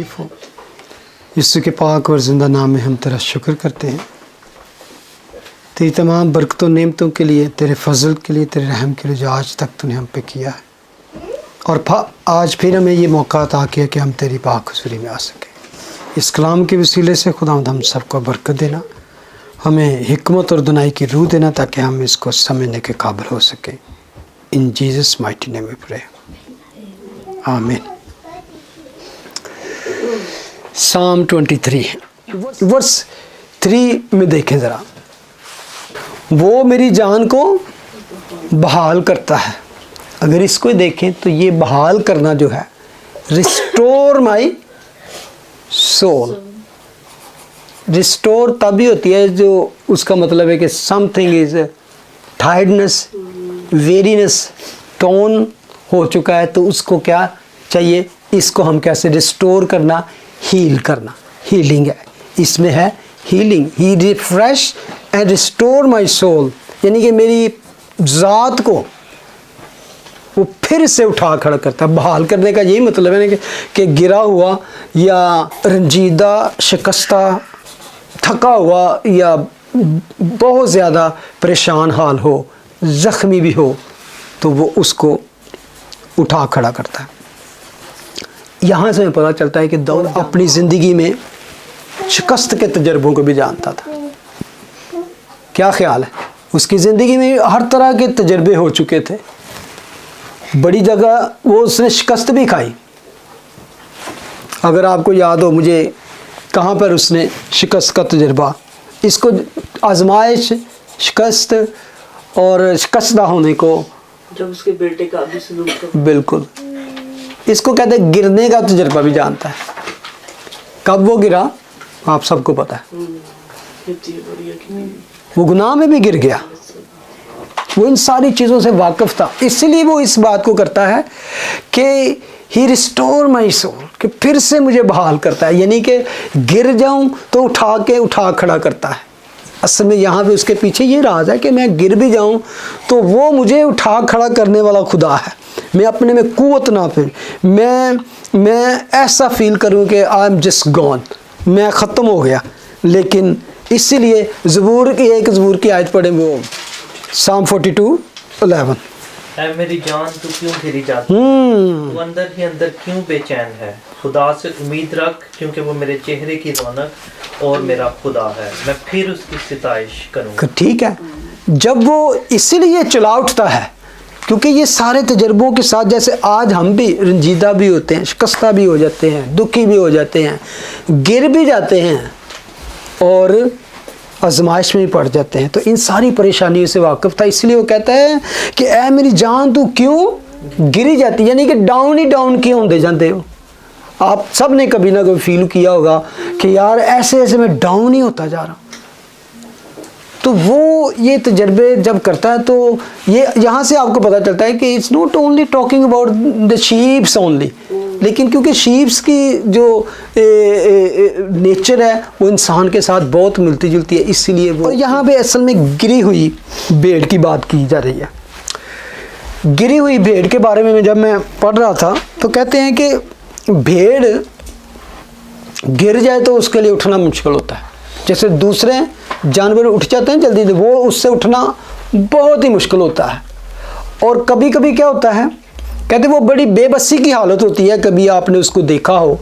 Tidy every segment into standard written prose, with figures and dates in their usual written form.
शरीफ हो। यीशु के पाक और ज़िंदा नाम में हम तेरा शुक्र करते हैं, तेरी तमाम बरकतों नेमतों के लिए, तेरे फजल के लिए, तेरे रहम के लिए जो आज तक तूने हम पे किया है। और आज फिर हमें ये मौका अता किया कि हम तेरी पाक हुज़ूरी में आ सकें। इस कलाम के वसीले से खुदावंद हम सबको बरकत देना, हमें हिकमत और दुनाई की रूह देना ताकि हम इसको समझने के काबिल हो सकें। In Jesus mighty name we pray, amen. Psalm 23 verse 3 में देखें ज़रा, वो मेरी जान को बहाल करता है। अगर इसको देखें तो ये बहाल करना जो है, रिस्टोर माई सोल। रिस्टोर तभी होती है जो उसका मतलब है कि something is tiredness, weariness, tone हो चुका है, तो उसको क्या चाहिए, इसको हम कैसे रिस्टोर करना, हील करना। हीलिंग है, इसमें है healing. He refresh and restore my soul, यानी कि मेरी ज़ात को वो फिर से उठा खड़ा करता है। बहाल करने का यही मतलब है ना कि गिरा हुआ या रंजीदा, शिकस्ता, थका हुआ या बहुत ज़्यादा परेशान हाल हो, ज़ख्मी भी हो, तो वो उसको उठा खड़ा करता है। यहाँ से हमें पता चलता है कि दाऊद अपनी ज़िंदगी में शिकस्त के तजर्बों को भी जानता था। क्या ख्याल है, उसकी ज़िंदगी में हर तरह के तजर्बे हो चुके थे। बड़ी जगह वो उसने शिकस्त भी खाई। अगर आपको याद हो, मुझे कहाँ पर उसने शिकस्त का तजर्बा, इसको आजमाइश, शिकस्त और शिकस्तदा होने को, जब उसके बेटे का भी सलूक, बिल्कुल इसको कहते हैं गिरने का तजर्बा भी जानता है। कब वो गिरा आप सबको पता है, वो गुनाह में भी गिर गया। वो इन सारी चीज़ों से वाकिफ़ था, इसलिए वो इस बात को करता है कि ही रिस्टोर माई सोल, कि फिर से मुझे बहाल करता है। यानी कि गिर जाऊं तो उठा खड़ा करता है। असल में यहाँ पे उसके पीछे ये राज है कि मैं गिर भी जाऊं तो वो मुझे उठा खड़ा करने वाला खुदा है। मैं अपने में कुव्वत ना फिर मैं ऐसा फील करूं कि आई एम जस्ट गॉन, मैं ख़त्म हो गया। लेकिन इसीलिए ज़बूर की आयत पढ़ें, वो साम 42:11, ऐ मेरी जान तू क्यों घिरी जाती है, तू अंदर ही अंदर क्यों बेचैन है। खुदा से उम्मीद रख, क्योंकि वो मेरे चेहरे की रौनक और मेरा खुदा है, मैं फिर उसकी सिताइश करूँगा। ठीक है, जब वो इसीलिए चला उठता है क्योंकि ये सारे तजर्बों के साथ, जैसे आज हम भी रंजीदा भी होते हैं, शिकस्ता भी हो जाते हैं, दुखी भी हो जाते हैं, गिर भी जाते हैं और आजमाइश में भी पड़ जाते हैं, तो इन सारी परेशानियों से वाकिफ़ था। इसलिए वो कहता है कि ऐ मेरी जान तू क्यों गिरी जाती, यानी कि डाउन ही डाउन क्यों होते जाते हो। आप सब ने कभी ना कभी फील किया होगा कि यार ऐसे ऐसे मैं डाउन ही होता जा रहा हूँ। तो वो ये तजर्बे जब करता है तो ये यहाँ से आपको पता चलता है कि it's not only talking about the sheeps only, लेकिन क्योंकि शीप्स की जो नेचर है वो इंसान के साथ बहुत मिलती जुलती है, इसीलिए वो यहाँ पे असल में गिरी हुई भेड़ की बात की जा रही है। गिरी हुई भेड़ के बारे में जब मैं पढ़ रहा था तो कहते हैं कि भेड़ गिर जाए तो उसके लिए उठना मुश्किल होता है। जैसे दूसरे जानवर उठ जाते हैं जल्दी, वो उससे उठना बहुत ही मुश्किल होता है। और कभी कभी क्या होता है, कहते वो बड़ी बेबसी की हालत होती है। कभी आपने उसको देखा हो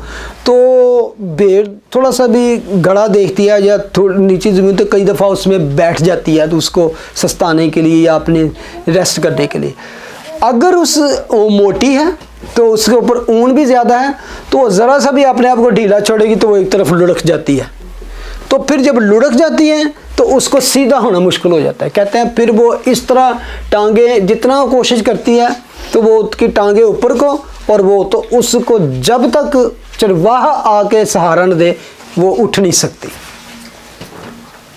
तो भेड़ थोड़ा सा भी गड़ा देखती है या नीचे ज़मीन, तो कई दफ़ा उसमें बैठ जाती है, तो उसको सस्ताने के लिए या अपने रेस्ट करने के लिए। अगर वो मोटी है तो उसके ऊपर ऊन भी ज़्यादा है, तो ज़रा सा भी अपने आप को ढीला छोड़ेगी तो वो एक तरफ लुढ़क जाती है। तो फिर जब लुढ़क जाती है तो उसको सीधा होना मुश्किल हो जाता है। कहते हैं फिर वो इस तरह टांगे जितना कोशिश करती है तो वो उसकी टांगे ऊपर को, और वो तो उसको जब तक चरवाहा आके सहारा न दे वो उठ नहीं सकती।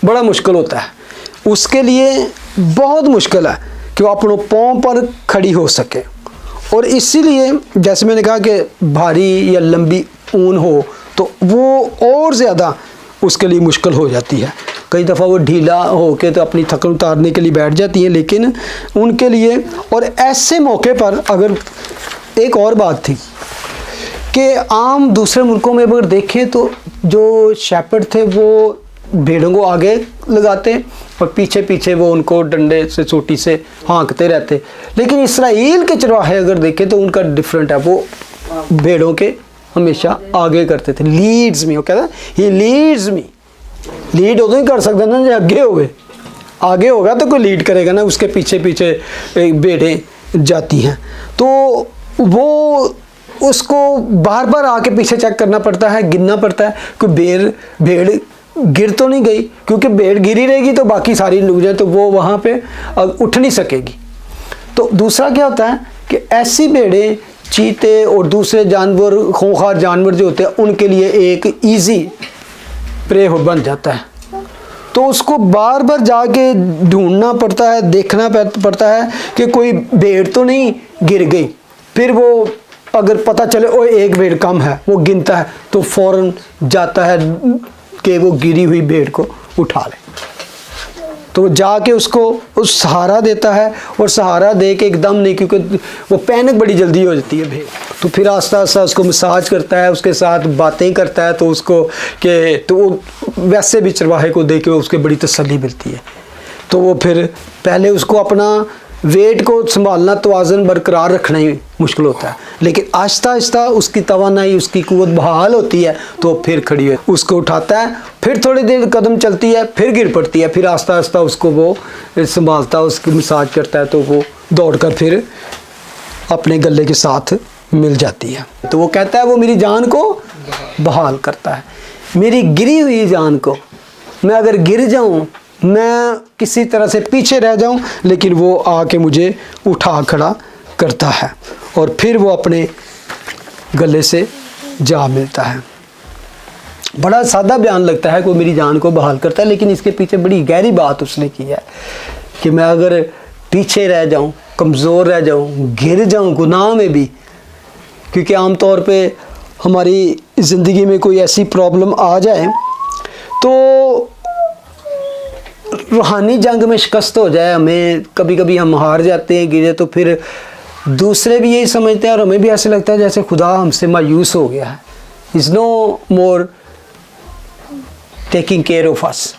बड़ा मुश्किल होता है उसके लिए, बहुत मुश्किल है कि वो अपनों पाँव पर खड़ी हो सके। और इसीलिए जैसे मैंने कहा कि भारी या लंबी ऊन हो तो वो और ज़्यादा उसके लिए मुश्किल हो जाती है। कई दफ़ा वो ढीला होके तो अपनी थकन उतारने के लिए बैठ जाती है, लेकिन उनके लिए। और ऐसे मौके पर अगर एक और बात थी कि आम दूसरे मुल्कों में अगर देखें तो जो शेपर्ड थे वो भेड़ों को आगे लगाते और पीछे पीछे वो उनको डंडे से चोटी से हाँकते रहते, लेकिन इसराइल के चरवाहे अगर देखें तो उनका डिफरेंट है, वो भेड़ों के हमेशा आगे करते थे, लीड्स मी, वो कहता है ही लीड्स मी। लीड उਦੋਂ ही कर सकते ना जो आगे हो गए, आगे होगा तो कोई लीड करेगा ना, उसके पीछे पीछे भेड़ें जाती हैं। तो वो उसको बार बार आके पीछे चेक करना पड़ता है, गिनना पड़ता है कि भेड़ गिर तो नहीं गई, क्योंकि भेड़ गिरी रहेगी तो बाकी सारी डूब जाए तो वो वहाँ पे उठ नहीं सकेगी। तो दूसरा क्या होता है कि ऐसी भेड़ें, चीते और दूसरे जानवर, खूंखार जानवर जो होते हैं, उनके लिए एक ईजी प्रे बन जाता है। तो उसको बार बार जाके ढूंढना पड़ता है, देखना पड़ता है कि कोई भेड़ तो नहीं गिर गई। फिर वो अगर पता चले ओ एक भेड़ कम है, वो गिनता है तो फौरन जाता है कि वो गिरी हुई भेड़ को उठा ले। तो वो जाके उसको उस सहारा देता है, और सहारा दे के एकदम नहीं, क्योंकि वो पैनिक बड़ी जल्दी हो जाती है भेड़, तो फिर आस्ता आस्ता उसको मसाज करता है, उसके साथ बातें करता है, तो उसको कि तो वो वैसे भी चरवाहे को देख के उसके बड़ी तसल्ली मिलती है। तो वो फिर पहले उसको अपना वेट को संभालना, तवाज़ुन बरकरार रखना ही मुश्किल होता है, लेकिन आहिस्ता आहिस्ता उसकी तवानाई, उसकी कुव्वत बहाल होती है, तो फिर खड़ी है, उसको उठाता है, फिर थोड़ी देर कदम चलती है, फिर गिर पड़ती है, फिर आहिस्ता आहिस्ता उसको वो संभालता है, उसकी मसाज करता है, तो वो दौड़कर फिर अपने गले के साथ मिल जाती है। तो वो कहता है वो मेरी जान को बहाल करता है, मेरी गिरी हुई जान को। मैं अगर गिर जाऊँ, मैं किसी तरह से पीछे रह जाऊं, लेकिन वो आके मुझे उठा खड़ा करता है, और फिर वो अपने गले से जा मिलता है। बड़ा सादा बयान लगता है, कोई मेरी जान को बहाल करता है, लेकिन इसके पीछे बड़ी गहरी बात उसने की है कि मैं अगर पीछे रह जाऊं, कमज़ोर रह जाऊं, गिर जाऊं गुनाह में भी, क्योंकि आम तौर पे हमारी ज़िंदगी में कोई ऐसी प्रॉब्लम आ जाए तो रूहानी जंग में शिकस्त हो जाए, हमें कभी कभी हम हार जाते हैं, गिरे, तो फिर दूसरे भी यही समझते हैं और हमें भी ऐसे लगता है जैसे खुदा हमसे मायूस हो गया है, is no more taking care of us.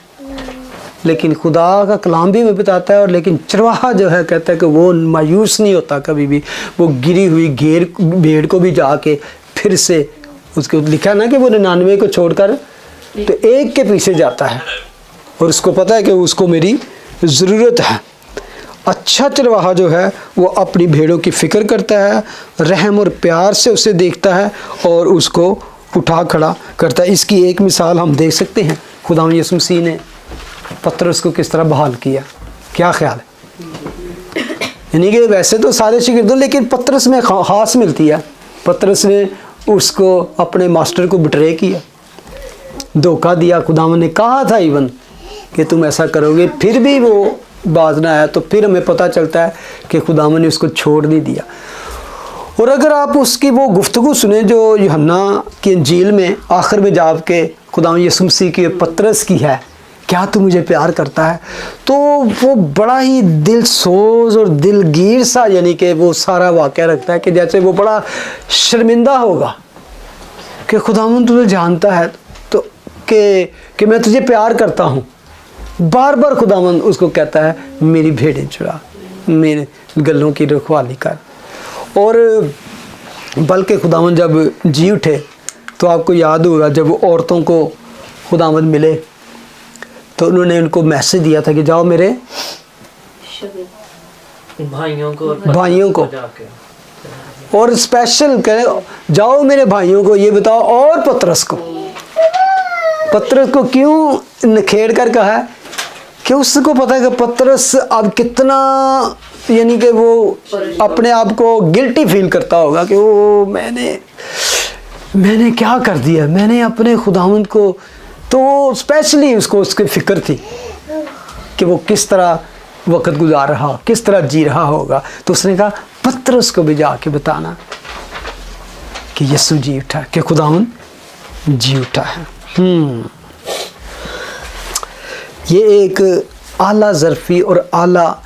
लेकिन खुदा का कलाम भी हमें बताता है, और लेकिन चरवाहा जो है कहता है कि वो मायूस नहीं होता कभी भी, वो गिरी हुई भेड़ को भी जाके फिर से, उसको लिखा ना कि वो 99 को छोड़कर तो एक के पीछे जाता है, और उसको पता है कि उसको मेरी ज़रूरत है। अच्छा चरवाहा जो है वो अपनी भेड़ों की फ़िक्र करता है, रहम और प्यार से उसे देखता है और उसको उठा खड़ा करता है। इसकी एक मिसाल हम देख सकते हैं, खुदा यीशु मसीह ने पतरस को किस तरह बहाल किया। क्या ख्याल है? यानी कि वैसे तो सारे शिगिर्दों, लेकिन पतरस में ख़ास मिलती है। पतरस ने उसको अपने मास्टर को बिट्रे किया, धोखा दिया। खुदावन ने कहा था इवन कि तुम ऐसा करोगे, फिर भी वो बाज ना आया, तो फिर हमें पता चलता है कि खुदावन ने उसको छोड़ नहीं दिया। और अगर आप उसकी वो गुफ्तगू सुने जो यूहन्ना की इंजील में आखिर में जाके खुदावन यीशु मसीह की पतरस की है, क्या तू मुझे प्यार करता है, तो वो बड़ा ही दिल सोज और दिलगीर सा, यानी कि वो सारा वाक़या रखता है कि जैसे वो बड़ा शर्मिंदा होगा कि खुदावन तुझे जानता है तो कि मैं तुझे प्यार करता हूँ। बार बार खुदावन उसको कहता है मेरी भेड़ें चुरा, मेरे गलों की रखवाली कर। और बल्कि खुदावन जब जी उठे तो आपको याद होगा जब औरतों को खुदावन मिले तो उन्होंने उनको मैसेज दिया था कि जाओ मेरे भाइयों को और स्पेशल कह जाओ मेरे भाइयों को ये बताओ, और पतरस को क्यों निखेर कर कहा है कि उसको पता है कि पतरस अब कितना, यानी कि वो अपने आप को गिल्टी फील करता होगा कि वो मैंने क्या कर दिया, मैंने अपने खुदावंद को। तो स्पेशली उसको उसकी फ़िक्र थी कि वो किस तरह वक्त गुजार रहा, किस तरह जी रहा होगा। तो उसने कहा पतरस को भी जाके बताना कि यीशु जी उठा, कि खुदावंद जी उठा है। ये एक आला ज़रफ़ी और आला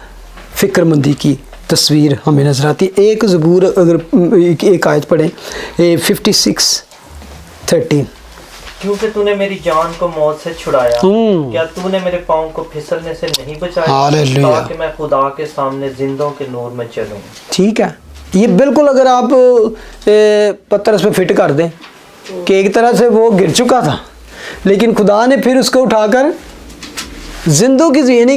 फ़िक्रमंदी की तस्वीर हमें नज़र आती है। एक ज़बूर अगर एक आयत पढ़ें 56:13, क्योंकि तूने मेरी जान को मौत से छुड़ाया, क्या तूने मेरे पाँव को फिसलने से नहीं बचाया, हालेलुया। ताकि मैं खुदा के सामने जिंदों के नूर में चलूं। ठीक है, ये बिल्कुल अगर आप पत्थर पे फिट कर दें कि एक तरह से वो गिर चुका था, लेकिन खुदा ने फिर उसको उठाकर जिंदों की यानी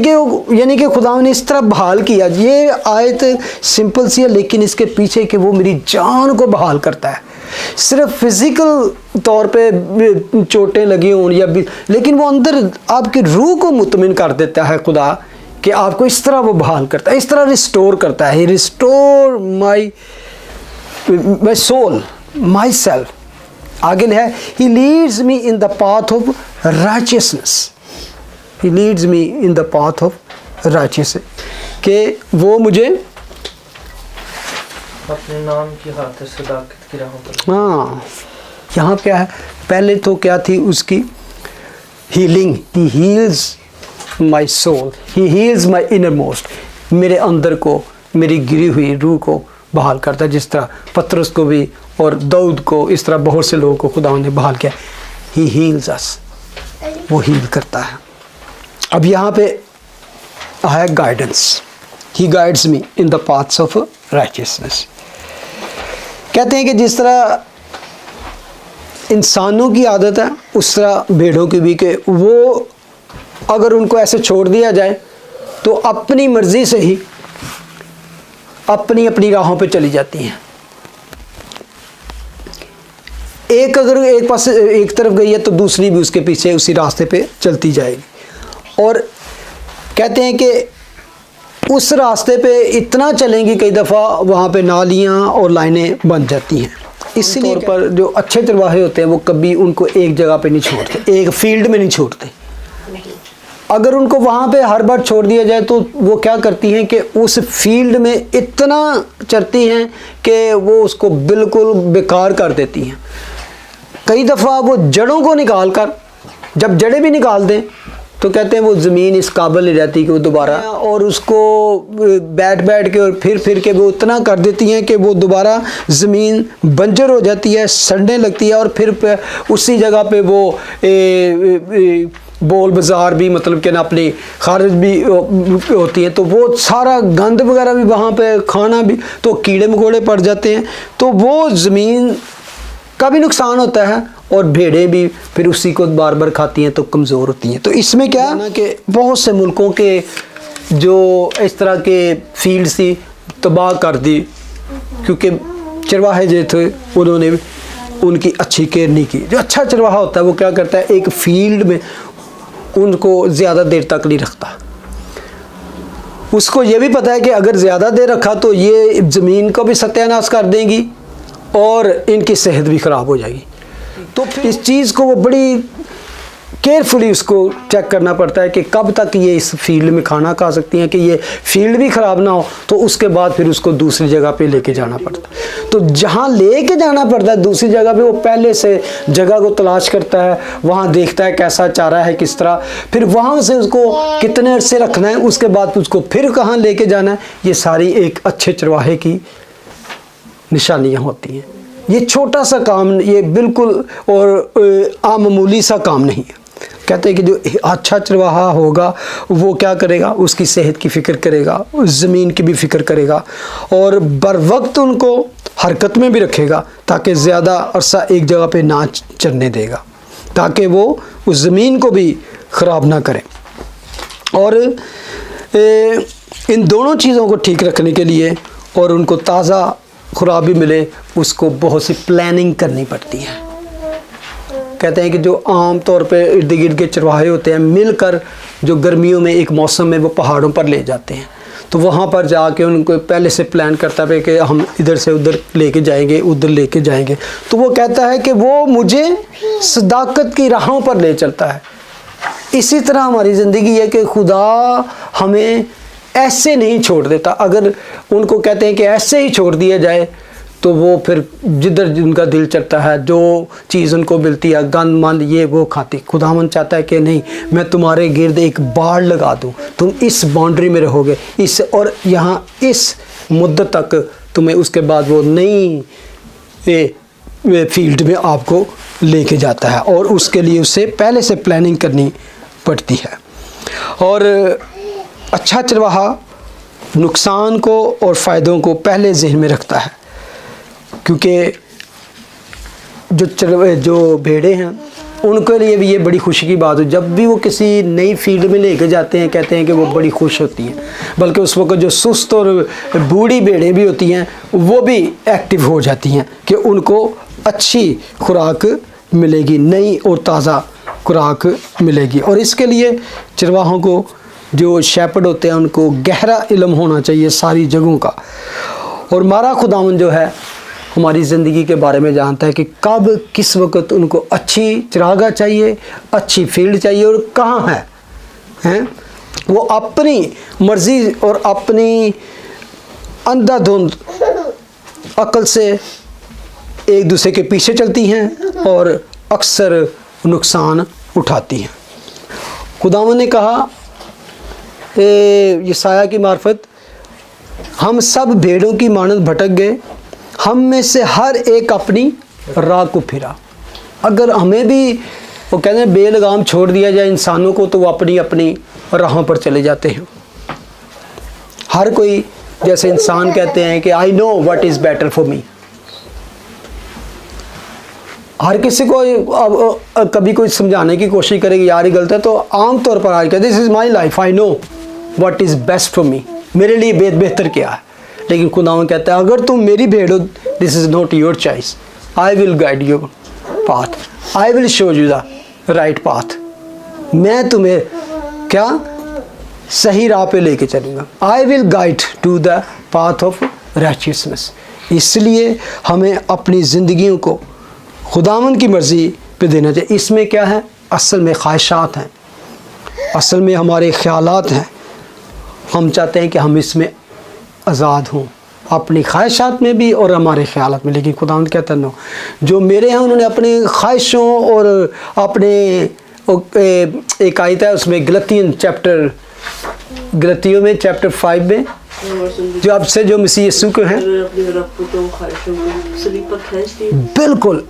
कि खुदा ने इस तरह बहाल किया। ये आयत सिंपल सी है, लेकिन इसके पीछे कि वो मेरी जान को बहाल करता है। सिर्फ फिजिकल तौर पे चोटें लगी हों या भी, लेकिन वो अंदर आपकी रूह को मुतमिन कर देता है खुदा, कि आपको इस तरह वो बहाल करता है, इस तरह रिस्टोर करता है। Restore my soul, my self. आगे है, he leads me in the path of righteousness, he leads me in the path of righteousness, कि वो मुझे अपने नाम की खातिर सदाकत की राहों पर। हाँ, यहाँ क्या है, पहले तो क्या थी उसकी healing, he heals my soul, he heals my innermost, मेरे अंदर को, मेरी गिरी हुई रूह को बहाल करता है। जिस तरह पतरस को भी और दाऊद को, इस तरह बहुत से लोगों को खुदा ने बहाल किया। ही हील्स अस, वो हील करता है। अब यहाँ पे आया guidance, he guides me in the paths of righteousness. कहते हैं कि जिस तरह इंसानों की आदत है, उस तरह भेड़ों की भी, कि वो अगर उनको ऐसे छोड़ दिया जाए तो अपनी मर्जी से ही अपनी अपनी राहों पे चली जाती हैं। एक अगर एक पास एक तरफ गई है तो दूसरी भी उसके पीछे उसी रास्ते पे चलती जाएगी। और कहते हैं कि उस रास्ते पे इतना चलेंगी, कई दफ़ा वहाँ पे नालियाँ और लाइनें बन जाती हैं। इसलिए पर जो अच्छे चरवाहे होते हैं वो कभी उनको एक जगह पे नहीं छोड़ते, एक फील्ड में नहीं छोड़ते। अगर उनको वहाँ पे हर बार छोड़ दिया जाए तो वो क्या करती हैं कि उस फील्ड में इतना चरती हैं कि वो उसको बिल्कुल बेकार कर देती हैं। कई दफ़ा वो जड़ों को निकाल कर, जब जड़ें भी निकाल दें तो कहते हैं वो ज़मीन इस काबिल नहीं रहती कि वो दोबारा, और उसको बैठ के और फिर के वो इतना कर देती हैं कि वो दोबारा ज़मीन बंजर हो जाती है, सड़ने लगती है, और फिर उसी जगह पे वो बोल बाज़ार भी, मतलब कि ना अपनी खारिज भी होती है, तो वो सारा गंद वगैरह भी वहाँ पे, खाना भी, तो कीड़े मकोड़े पड़ जाते हैं, तो वो ज़मीन का भी नुकसान होता है, और भेड़ें भी फिर उसी को बार बार खाती हैं तो कमज़ोर होती हैं। तो इसमें क्या है ना कि बहुत से मुल्कों के जो इस तरह के फील्ड थी तबाह कर दी, क्योंकि चरवाहे जो थे उन्होंने उनकी अच्छी केयर नहीं की। जो अच्छा चरवाहा होता है वो क्या करता है, एक फील्ड में उनको ज़्यादा देर तक नहीं रखता। उसको ये भी पता है कि अगर ज़्यादा देर रखा तो ये ज़मीन को भी सत्यानाश कर देंगी और इनकी सेहत भी ख़राब हो जाएगी। तो फिर इस चीज़ को वो बड़ी केयरफुली उसको चेक करना पड़ता है कि कब तक ये इस फील्ड में खाना खा सकती हैं कि ये फील्ड भी ख़राब ना हो, तो उसके बाद फिर उसको दूसरी जगह पे लेके जाना पड़ता है। तो जहाँ लेके जाना पड़ता है दूसरी जगह पे, वो पहले से जगह को तलाश करता है, वहाँ देखता है कैसा चारा है, किस तरह, फिर वहाँ से उसको कितने अरसे रखना है, उसके बाद उसको फिर कहाँ लेके जाना है। ये सारी एक अच्छे चरवाहे की निशानियाँ होती हैं। ये छोटा सा काम, ये बिल्कुल और आमामूली सा काम नहीं है। कहते हैं कि जो अच्छा चरवाहा होगा वो क्या करेगा, उसकी सेहत की फ़िक्र करेगा, ज़मीन की भी फ़िक्र करेगा, और बर वक्त उनको हरकत में भी रखेगा ताकि ज़्यादा अरसा एक जगह पे ना चरने देगा, ताकि वो उस ज़मीन को भी ख़राब ना करें। और इन दोनों चीज़ों को ठीक रखने के लिए और उनको ताज़ा खुराक भी मिले, उसको बहुत सी प्लानिंग करनी पड़ती है। कहते हैं कि जो आम तौर पे इर्द गिर्द के चरवाहे होते हैं मिलकर जो गर्मियों में एक मौसम में वो पहाड़ों पर ले जाते हैं, तो वहाँ पर जाके उनको पहले से प्लान करता है कि हम इधर से उधर लेके जाएंगे, उधर लेके जाएंगे। तो वो कहता है कि वो मुझे सदाकत की राहों पर ले चलता है। इसी तरह हमारी ज़िंदगी है कि खुदा हमें ऐसे नहीं छोड़ देता। अगर उनको कहते हैं कि ऐसे ही छोड़ दिया जाए तो वो फिर जिधर उनका दिल चलता है, जो चीज़ उनको मिलती है, गंद मंद ये वो खाती। खुदावंद चाहता है कि नहीं, मैं तुम्हारे गिर्द एक बाड़ लगा दूँ, तुम इस बाउंड्री में रहोगे, इस और यहाँ इस मुद्दत तक तुम्हें उसके बाद वो नई फील्ड में आपको लेके जाता है, और उसके लिए उसे पहले से प्लानिंग करनी पड़ती है। और अच्छा चरवाहा नुकसान को और फ़ायदों को पहले जहन में रखता है, क्योंकि जो भेड़े हैं उनके लिए भी ये बड़ी खुशी की बात हो, जब भी वो किसी नई फील्ड में लेके जाते हैं कहते हैं कि वो बड़ी खुश होती हैं, बल्कि उस वक्त जो सुस्त और बूढ़ी भेड़ें भी होती हैं वो भी एक्टिव हो जाती हैं कि उनको अच्छी खुराक मिलेगी, नई और ताज़ा खुराक मिलेगी। और इसके लिए चरवाहों को, जो शेपर्ड होते हैं, उनको गहरा इल्म होना चाहिए सारी जगहों का। और हमारा खुदावन जो है हमारी ज़िंदगी के बारे में जानता है कि कब किस वक्त उनको अच्छी चरागाह चाहिए, अच्छी फील्ड चाहिए और कहाँ हैं। वो अपनी मर्ज़ी और अपनी अंधाधुंध अक्ल से एक दूसरे के पीछे चलती हैं और अक्सर नुकसान उठाती हैं। खुदावन ने कहा यशायाह की मार्फत, हम सब भेड़ों की मानद भटक गए, हम में से हर एक अपनी राह को फिरा। अगर हमें भी वो कहते हैं बेलगाम छोड़ दिया जाए इंसानों को, तो वो अपनी अपनी राहों पर चले जाते हैं। हर कोई, जैसे इंसान कहते हैं कि I know what is better for me, हर किसी को अब कभी कोई समझाने की कोशिश करेगी यार ये गलत है, तो आम तौर पर आज कहते this is my life, I know what is best for me, मेरे लिए बेहतर क्या है। लेकिन खुदावन कहता है अगर तुम मेरी भेड़ हो, this is not your choice, I will guide your path, I will show you the right path, मैं तुम्हें क्या सही राह पे लेके चलूँगा, I will guide to the path of righteousness. इसलिए हमें अपनी ज़िंदगियों को खुदावन की मर्ज़ी पे देना चाहिए। इसमें क्या है, असल में ख्वाहिशात हैं, असल में हमारे ख़यालात हैं। हम चाहते हैं कि हम इसमें आज़ाद हों, अपनी ख्वाहिशात में भी और हमारे ख़यालात में। लेकिन खुदावंद कहता है नो, जो मेरे हैं उन्होंने अपनी ख्वाहिशों और अपने एक आयत है उसमें गलतियों में चैप्टर 5 में, जो अब से जो मसीह यीशु को हैं, बिल्कुल,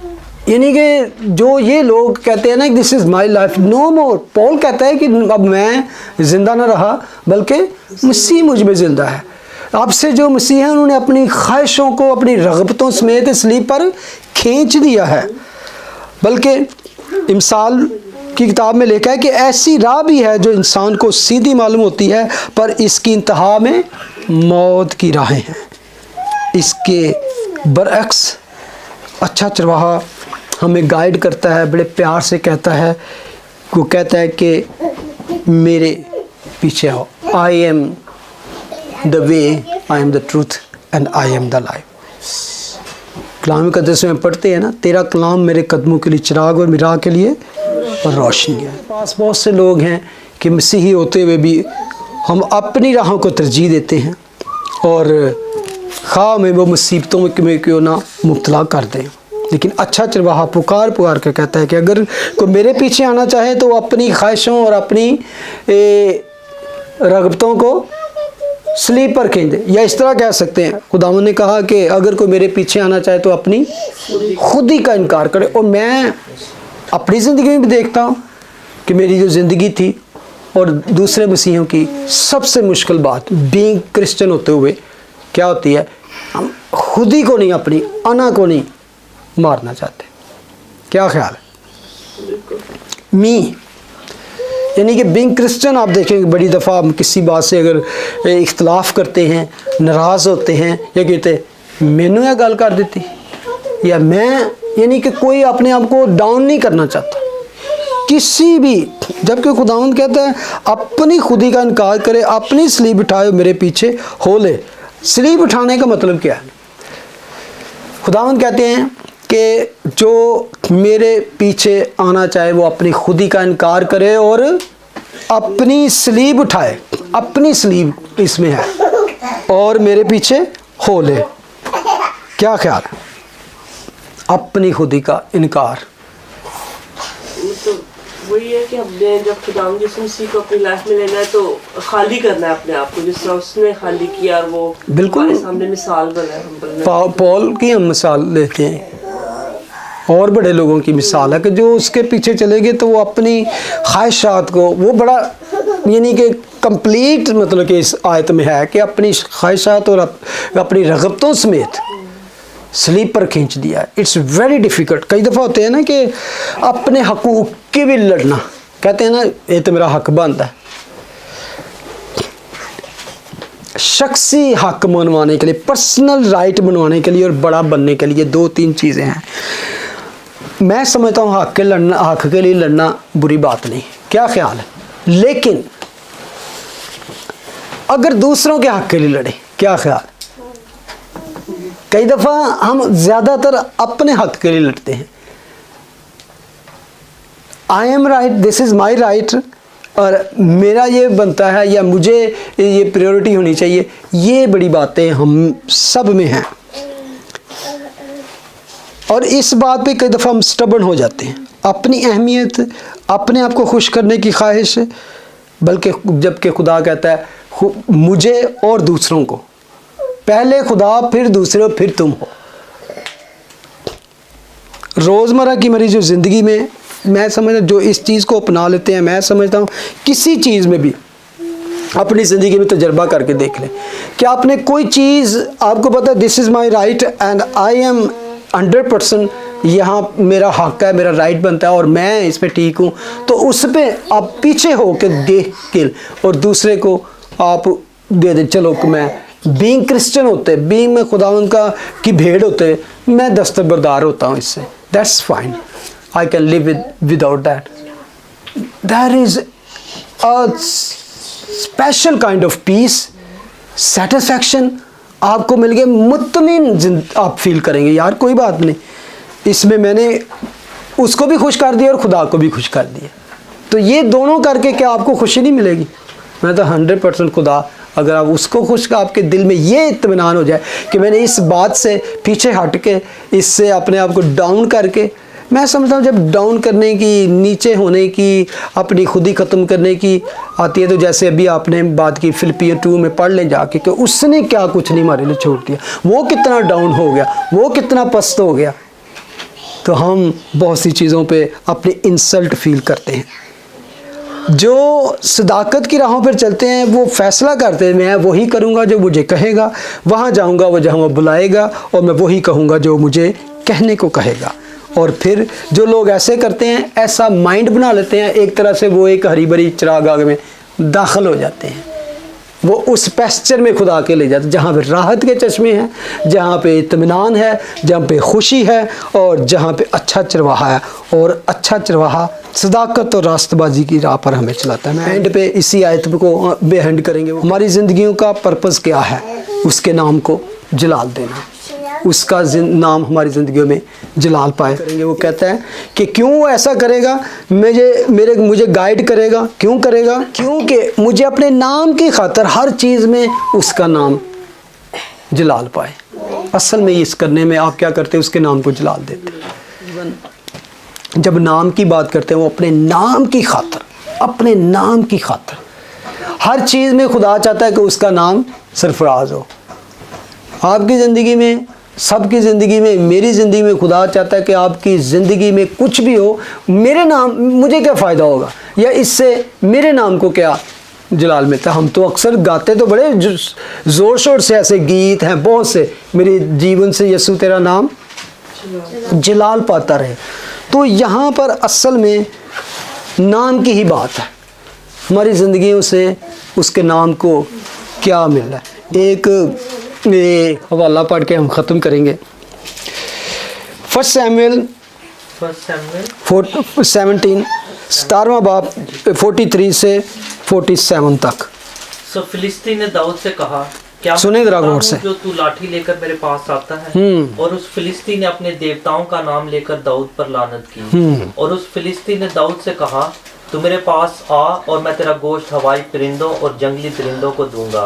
यानी कि जो ये लोग कहते हैं ना this is my life no more, Paul कहता है कि अब मैं ज़िंदा ना रहा बल्कि मसीह मुझ में ज़िंदा है। अब से जो मसीह हैं उन्होंने अपनी ख्वाहिशों को अपनी रग़बतों समेत सलीब पर खींच दिया है। बल्कि इमसाल की किताब में लिखा है कि ऐसी राह भी है जो इंसान को सीधी मालूम होती है, पर इसकी इंतहा में मौत की राहें हैं। इसके बरअक्स अच्छा चरवाहा हमें गाइड करता है, बड़े प्यार से कहता है, वो कहता है कि मेरे पीछे आओ, I am the way, I am the truth and I am the life. कलाम मुक़द्दस में पढ़ते हैं ना, तेरा कलाम मेरे कदमों के लिए चिराग और मेरी राह के लिए रोशनी है। पास बहुत से लोग हैं कि मसीही होते हुए भी हम अपनी राहों को तरजीह देते हैं और खा में वो मुसीबतों में क्यों ना मुब्तला कर दें। लेकिन अच्छा चरवाहा पुकार के कहता है कि अगर कोई मेरे पीछे आना चाहे तो वो अपनी ख्वाहिशों और अपनी रग़बतों को स्लीप पर खींच दे। या इस तरह कह सकते हैं, खुदावंद ने कहा कि अगर कोई मेरे पीछे आना चाहे तो अपनी खुद ही का इनकार करे। और मैं अपनी ज़िंदगी में भी देखता हूँ कि मेरी जो ज़िंदगी थी और दूसरे मसीहों की सबसे मुश्किल बात बीइंग क्रिश्चियन होते हुए क्या होती है, हम खुद ही को नहीं, अपनी अना को नहीं मारना चाहते। क्या ख्याल है? मी यानी कि बीइंग क्रिश्चियन आप देखेंगे बड़ी दफ़ा हम किसी बात से अगर इख्तलाफ करते हैं, नाराज़ होते हैं या कहते मैनू यह गल कर देती, या मैं, यानी कि कोई अपने आप को डाउन नहीं करना चाहता किसी भी। जबकि खुदावंद कहता है अपनी खुदी का इनकार करे, अपनी सलीब उठाए मेरे पीछे हो ले। सलीब उठाने का मतलब क्या है? खुदावंद कहते हैं कि जो मेरे पीछे आना चाहे वो अपनी खुदी का इनकार करे और अपनी सलीब उठाए। अपनी सलीब इसमें है और मेरे पीछे हो ले। क्या ख्याल है? अपनी खुदी का इनकार। वही है कि हमने जब खुदा मसीह को अपनी लाइफ में लेना है तो खाली करना है अपने आप को, जिस तरह उसने खाली किया और वो बिल्कुल हमारे सामने मिसाल बना है। हम बनना पॉल की हम मिसाल लेते हैं और बड़े लोगों की मिसाल है कि जो उसके पीछे चले गए तो वो अपनी ख्वाहिशात को, वो बड़ा यानी कि कंप्लीट मतलब कि इस आयत में है कि अपनी ख्वाहिशात और अपनी रग़बतों समेत स्लीप पर खींच दिया। It's very difficult. कई दफ़ा होते हैं ना कि अपने हकूक़ के भी लड़ना, कहते हैं ना ये तो मेरा हक बनता है। शख्सी हक मनवाने के लिए, पर्सनल राइट बनवाने के लिए और बड़ा बनने के लिए 2-3 चीज़ें हैं। मैं समझता हूँ हक के लिए लड़ना बुरी बात नहीं, क्या ख्याल है? लेकिन अगर दूसरों के हक के लिए लड़े, क्या ख्याल? कई दफ़ा हम ज़्यादातर अपने हक के लिए लड़ते हैं। I am right, this is my right, और मेरा ये बनता है या मुझे ये प्रायोरिटी होनी चाहिए। ये बड़ी बातें हम सब में हैं और इस बात पे कई दफ़ा हम स्टबर्न हो जाते हैं। अपनी अहमियत, अपने आप को खुश करने की ख्वाहिश, बल्कि जबकि खुदा कहता है मुझे और दूसरों को, पहले खुदा फिर दूसरे फिर तुम हो। रोज़मर्रा की मेरी जो ज़िंदगी में मैं समझता जो इस चीज़ को अपना लेते हैं, मैं समझता हूँ किसी चीज़ में भी अपनी ज़िंदगी में तजर्बा करके देख लें कि आपने कोई चीज़, आपको पता है this is my right and I M 100% यहाँ मेरा हक है, मेरा राइट बनता है और मैं इस पर ठीक हूँ, तो उस पर आप पीछे हो के देख के और दूसरे को आप दे दें। चलो कि मैं बीइंग क्रिश्चियन होते, बीइंग में खुदावंद का की भेड़ होते, मैं दस्तबरदार होता हूँ इससे, that's fine, I can live without that. There is a special kind of peace, satisfaction आपको मिल गया, मुत्तमिन आप फील करेंगे, यार कोई बात नहीं, इसमें मैंने उसको भी खुश कर दिया और खुदा को भी खुश कर दिया। तो ये दोनों करके क्या आपको खुशी नहीं मिलेगी? मैं तो 100% खुदा, अगर आप उसको खुश, आपके दिल में ये इत्मीनान हो जाए कि मैंने इस बात से पीछे हट के, इससे अपने आप को डाउन करके, मैं समझता हूँ जब डाउन करने की, नीचे होने की, अपनी खुद ही ख़त्म करने की आती है, तो जैसे अभी आपने बात की फिलिपियर 2 में पढ़ लें जाके कि उसने क्या कुछ नहीं हमारे लिए छोड़ दिया, वो कितना डाउन हो गया, वो कितना पस्त हो गया। तो हम बहुत सी चीज़ों पे अपनी इंसल्ट फील करते हैं। जो सदाकत की राहों पर चलते हैं वो फैसला करते हैं मैं वही करूँगा जो मुझे कहेगा, वहाँ जाऊँगा वो जहाँ वो बुलाएगा, और मैं वही कहूँगा जो मुझे कहने को कहेगा। और फिर जो लोग ऐसे करते हैं, ऐसा माइंड बना लेते हैं, एक तरह से वो एक हरी भरी चिरागाह में दाखिल हो जाते हैं, वो उस पैस्चर में खुदा के ले जाते हैं जहाँ पे राहत के चश्मे हैं, जहाँ पे इत्मीनान है, जहाँ पे खुशी है और जहाँ पे अच्छा चरवाहा है। और अच्छा चरवाहा सदाकत और रास्तबाजी की राह पर हमें चलाता है। मैं एंड पे इसी आयत को बेहंड करेंगे, हमारी ज़िंदगियों का पर्पज़ क्या है? उसके नाम को जलाल देना, उसका नाम हमारी ज़िंदगियों में जलाल पाए करेंगे। वो कहता है कि क्यों वो ऐसा करेगा, मुझे गाइड करेगा। क्यों करेगा? क्योंकि मुझे अपने नाम की खातिर हर चीज़ में उसका नाम जलाल पाए। असल में इस करने में आप क्या करते हैं? उसके नाम को जलाल देते हैं। जब नाम की बात करते हैं, वो अपने नाम की खातिर, अपने नाम की खातिर हर चीज़ में खुदा चाहता है कि उसका नाम सरफराज हो। आपकी ज़िंदगी में, सबकी ज़िंदगी में, मेरी ज़िंदगी में खुदा चाहता है कि आपकी ज़िंदगी में कुछ भी हो, मेरे नाम, मुझे क्या फ़ायदा होगा या इससे मेरे नाम को क्या जलाल मिलता है। हम तो अक्सर गाते तो बड़े ज़ोर शोर से ऐसे गीत हैं बहुत से, मेरे जीवन से यीशु तेरा नाम जलाल पाता रहे। तो यहाँ पर असल में नाम की ही बात है, हमारी ज़िंदगियों से उसके नाम को क्या मिल रहा है। एक हवाला पढ़ के हम ख़त्म करेंगे। 1 सैमुएल 17 17वां बाब 43 से 47 तक। सो फिलिस्ती ने दाऊद से कहा, क्या सुने जरा गौर से, जो तू लाठी लेकर मेरे पास आता है? और उस फिलिस्ती ने अपने देवताओं का नाम लेकर दाऊद पर लानत की। और उस फिलिस्ती ने दाऊद से कहा, तू मेरे पास आ और मैं तेरा गोश्त हवाई परिंदों और जंगली परिंदों को दूंगा।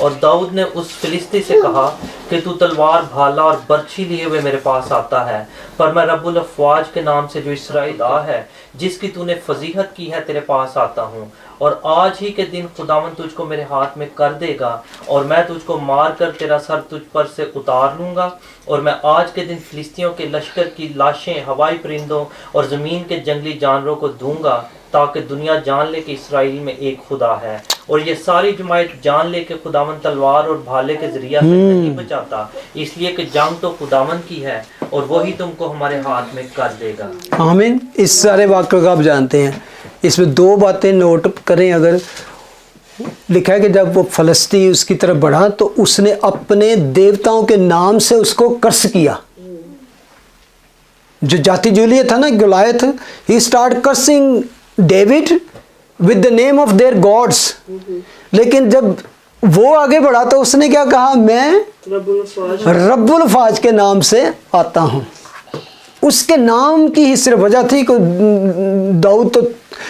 और दाऊद ने उस फिलिस्ती से कहा कि तू तलवार, भाला और बर्छी लिए हुए मेरे पास आता है, पर मैं रब्बुल अफ़वाज के नाम से जो इसराइल है, जिसकी तूने फजीहत की है, तेरे पास आता हूँ। और आज ही के दिन खुदावन तुझको मेरे हाथ में कर देगा और मैं तुझको मार कर तेरा सर तुझ पर से उतार लूँगा। और मैं आज के दिन फिलिस्तियों के लश्कर की लाशें हवाई परिंदों और ज़मीन के जंगली जानवरों को दूंगा, ताकि दुनिया जान ले कि इसराइल में एक खुदा है। और ये सारी जमायत जान ले कि खुदावन तलवार और भाले के जरिया से नहीं बचाता, इसलिए कि जंग तो खुदावन की है और वही तुमको हमारे हाथ में कर देगा। आमीन। इस सारे वाक्य को आप जानते हैं। इसमें दो बातें नोट करें। अगर लिखा है कि जब वो फलस्ती उसकी तरफ बढ़ा तो उसने अपने देवताओं के नाम से उसको कर्स किया। जो जाति जूलिया था ना, गुलायत, ही start cursing David with the name of their gods. लेकिन जब वो आगे बढ़ा तो उसने क्या कहा, मैं रब्बुल फाज के नाम से आता हूं। उसके नाम की ही सिर्फ वजह थी कि दाऊद तो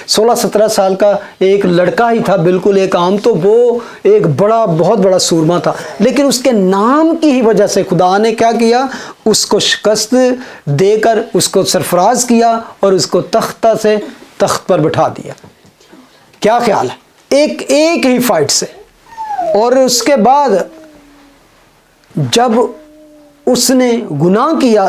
16-17 साल का एक लड़का ही था, बिल्कुल एक आम, तो वो एक बहुत बड़ा सूरमा था। लेकिन उसके नाम की ही वजह से खुदा ने क्या किया, उसको शिकस्त देकर उसको सरफराज किया और उसको तख्त पर बिठा दिया। क्या ख्याल है, एक ही फाइट से। और उसके बाद जब उसने गुनाह किया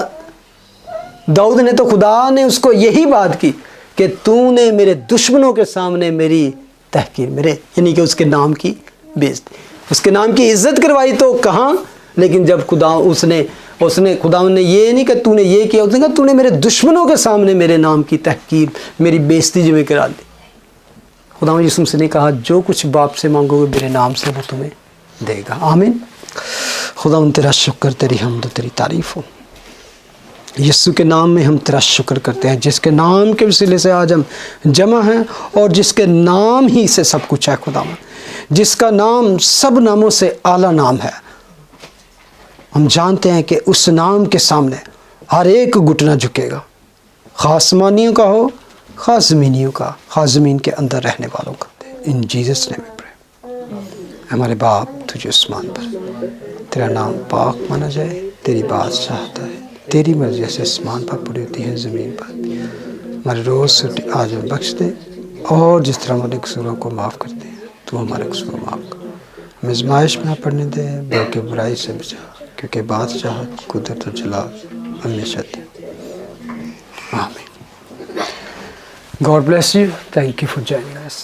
दाऊद ने, तो खुदा ने उसको यही बात की कि तूने मेरे दुश्मनों के सामने मेरी तहकीर, मेरे यानी कि उसके नाम की बेइज्जती, उसके नाम की इज्जत करवाई। तो कहाँ, लेकिन जब खुदा ने ये नहीं कि तूने ये किया, उसने कहा तूने मेरे दुश्मनों के सामने मेरे नाम की तहकीर, मेरी बेइज्जती जो मैं करा दी। खुदा यीशु मसीह ने कहा जो कुछ बाप से मांगोगे मेरे नाम से वो तुम्हें देगा। आमीन। खुदा तेरा शुक्र, तेरी हम्द, तेरी तारीफ हो। यीशु के नाम में हम तेरा शुक्र करते हैं, जिसके नाम के वसीले से आज हम जमा हैं और जिसके नाम ही से सब कुछ है। खुदा जिसका नाम सब नामों से आला नाम है। हम जानते हैं कि उस नाम के सामने हर एक घुटना झुकेगा, खासमानियों का हो, खास ज़मीनियों का, खास ज़मीन के अंदर रहने वालों का। इन जीसस नेम में प्रे। हमारे बाप तुझे आसमान पर, तेरा नाम पाक माना जाए, तेरी बात चाहता है, तेरी मर्जी से आसमान पर पूरी होती है ज़मीन पर। हमारे रोज़ आज हम बख्श दे, और जिस तरह हमारे कसूरों को माफ़ करते हैं तो हमारे कसूर माफ़ कर। हमें आज़माइश में पढ़ने दे, बल्कि बुराई से बचा, क्योंकि बादशाह, कुदरत और जलाल हमेशा थे। आमीन। God bless you. Thank you for joining us.